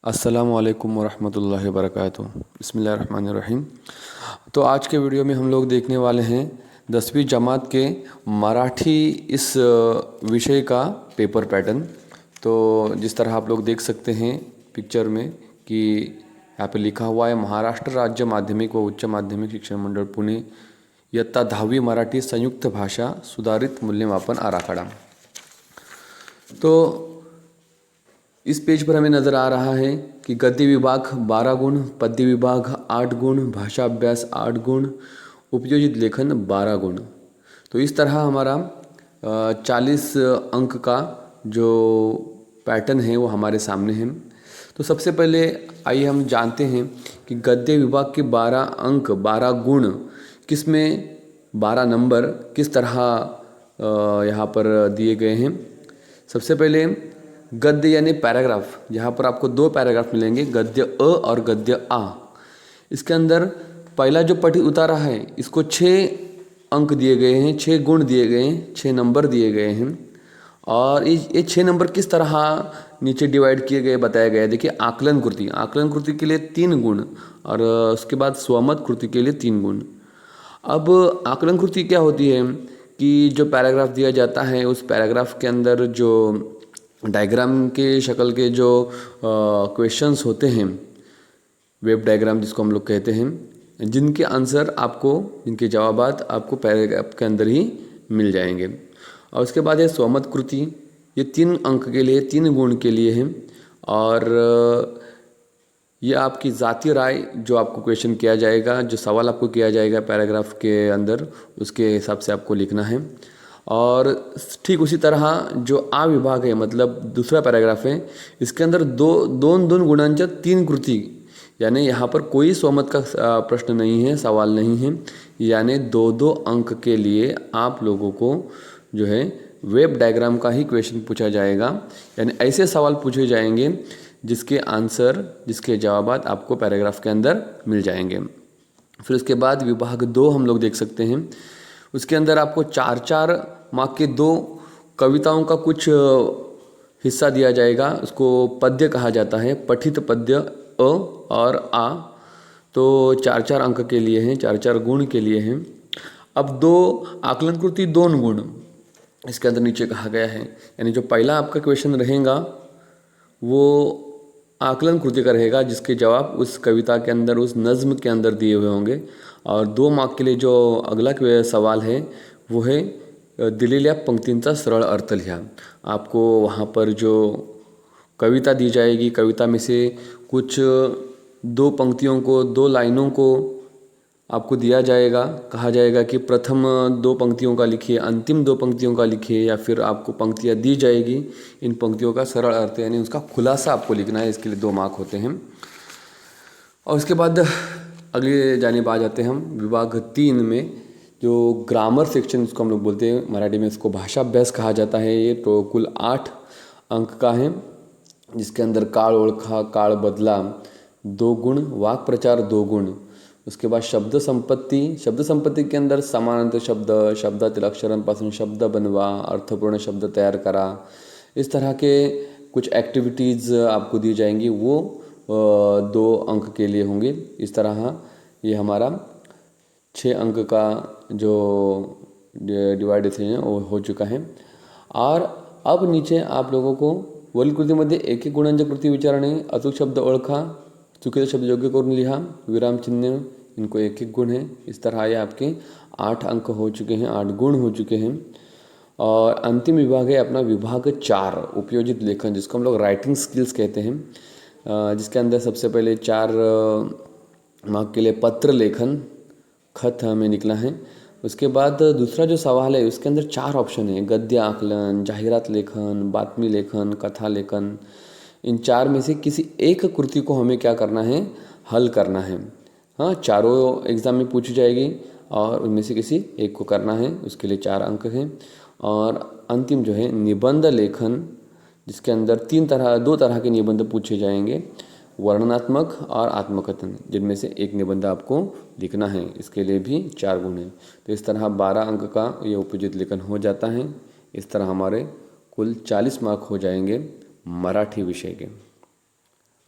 अस्सलामुअलैकुम वरहमतुल्लाहि वबरकातुहू। बिस्मिल्लाहिर्रहमानिर्रहीम। तो आज के वीडियो में हम लोग देखने वाले हैं 10वीं जमात के मराठी इस विषय का पेपर पैटर्न। तो जिस तरह आप लोग देख सकते हैं पिक्चर में कि यहाँ पे लिखा हुआ है महाराष्ट्र राज्य माध्यमिक व उच्च माध्यमिक शिक्षण मंडळ पुणे इयत्ता 10वी मराठी संयुक्त भाषा सुधारित मूल्यमापन आराखडा। तो इस पेज पर हमें नज़र आ रहा है कि गद्य विभाग 12 गुण, पद्य विभाग 8 गुण, भाषा अभ्यास 8 गुण, उपयोजित लेखन 12 गुण। तो इस तरह हमारा 40 अंक का जो पैटर्न है वो हमारे सामने है। तो सबसे पहले आइए हम जानते हैं कि गद्य विभाग के 12 अंक 12 गुण किस में 12 नंबर किस तरह यहाँ पर दिए गए हैं। सबसे पहले गद्य यानी पैराग्राफ, जहाँ पर आपको 2 पैराग्राफ मिलेंगे, गद्य अ और गद्य आ। इसके अंदर पहला जो पठित उतारा है इसको 6 अंक दिए गए हैं, 6 गुण दिए गए हैं, 6 नंबर दिए गए हैं। और ये 6 नंबर किस तरह नीचे डिवाइड किए गए बताया गया है। देखिए आकलन कृति के लिए 3 गुण और उसके बाद स्वमत कृति के लिए 3 गुण। अब आकलन कृति क्या होती है कि जो पैराग्राफ दिया जाता है उस पैराग्राफ के अंदर जो डायग्राम के शक्ल के जो क्वेश्चंस होते हैं, वेब डायग्राम जिसको हम लोग कहते हैं, जिनके आंसर आपको, जिनके जवाबात आपको पैराग्राफ के अंदर ही मिल जाएंगे। और उसके बाद है स्वमत कृति, ये 3 अंक के लिए 3 गुण के लिए है। और ये आपकी ज़ाती राय, जो आपको क्वेश्चन किया जाएगा, जो सवाल आपको किया जाएगा पैराग्राफ के अंदर, उसके हिसाब से आपको लिखना है। और ठीक उसी तरह जो आ विभाग है, मतलब दूसरा पैराग्राफ है, इसके अंदर 2 गुणांच्या 3 कृती, यानी यहाँ पर कोई स्वमत का प्रश्न नहीं है, सवाल नहीं है। यानी 2 अंक के लिए आप लोगों को जो है वेब डायग्राम का ही क्वेश्चन पूछा जाएगा। यानी ऐसे सवाल पूछे जाएंगे जिसके आंसर, जिसके जवाबात आपको पैराग्राफ के अंदर मिल जाएंगे। फिर उसके बाद विभाग 2 हम लोग देख सकते हैं। उसके अंदर आपको 4-4 मार्क के 2 कविताओं का कुछ हिस्सा दिया जाएगा। उसको पद्य कहा जाता है, पठित पद्य अ और आ। तो 4-4 अंक के लिए हैं, 4-4 गुण के लिए हैं। अब 2 आकलन कृति 2 गुण इसके अंदर नीचे कहा गया है। यानी जो पहला आपका क्वेश्चन रहेगा वो आकलन कृति का रहेगा, जिसके जवाब उस कविता के अंदर, उस नज़्म के अंदर दिए हुए होंगे। और 2 मार्क के लिए जो अगला सवाल है वो है दिलेल्या पंक्तींचा सरळ अर्थ लिहा। आपको वहाँ पर जो कविता दी जाएगी, कविता में से कुछ 2 पंक्तियों को, 2 लाइनों को आपको दिया जाएगा। कहा जाएगा कि प्रथम 2 पंक्तियों का लिखिए, अंतिम 2 पंक्तियों का लिखिए, या फिर आपको पंक्तियाँ दी जाएगी, इन पंक्तियों का सरल अर्थ यानी उसका खुलासा आपको लिखना है। इसके लिए 2 मार्क होते हैं। और उसके बाद अगले जानिब आ जाते हैं हम विभाग 3 में, जो ग्रामर सेक्शन इसको हम लोग बोलते हैं, मराठी में इसको भाषा अभ्यास कहा जाता है। ये तो कुल 8 अंक का है, जिसके अंदर काळ ओळखा, काळ बदला 2 गुण, वाक् प्रचार 2 गुण। उसके बाद शब्द संपत्ति के अंदर समानांतर शब्द, शब्दातील अक्षरांपासून शब्द बनवा, अर्थपूर्ण शब्द तैयार करा, इस तरह के कुछ एक्टिविटीज़ आपको दी जाएंगी, वो 2 अंक के लिए होंगे। इस तरह ये हमारा 6 अंक का जो डिवाइडेशन वो हो चुका है। और अब नीचे आप लोगों को वरील कृतीमध्ये 1-1 गुणांच्या कृती विचारणे, अचूक शब्द ओळखा, चुकीचा शब्द योग्य करून लिहा, विराम चिन्ह, इनको 1-1 गुण है। इस तरह ये आपके 8 अंक हो चुके हैं, 8 गुण हो चुके हैं। और अंतिम विभाग है अपना विभाग 4 उपयोजित लेखन, जिसको हम लोग राइटिंग स्किल्स कहते हैं, जिसके अंदर सबसे पहले 4 मार्क के लिए पत्र लेखन, खत हमें निकला है। उसके बाद दूसरा जो सवाल है उसके अंदर 4 ऑप्शन है, गद्य आकलन, जाहिरात लेखन, बातमी लेखन, कथा लेखन। इन 4 में से किसी एक कृति को हमें क्या करना है, हल करना है। हाँ, चारों एग्ज़ाम में पूछी जाएगी और उनमें से किसी एक को करना है, उसके लिए 4 अंक हैं। और अंतिम जो है निबंध लेखन, जिसके अंदर 2 तरह के निबंध पूछे जाएंगे, वर्णनात्मक और आत्मकथन, जिनमें से एक निबंध आपको लिखना है। इसके लिए भी 4 गुण हैं। तो इस तरह 12 अंक का ये उपयोजित लेखन हो जाता है। इस तरह हमारे कुल 40 मार्क हो जाएंगे मराठी विषय के।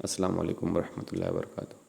अस्सलाम वालेकुम वरहमतुल्लाहि वबरकातुहू।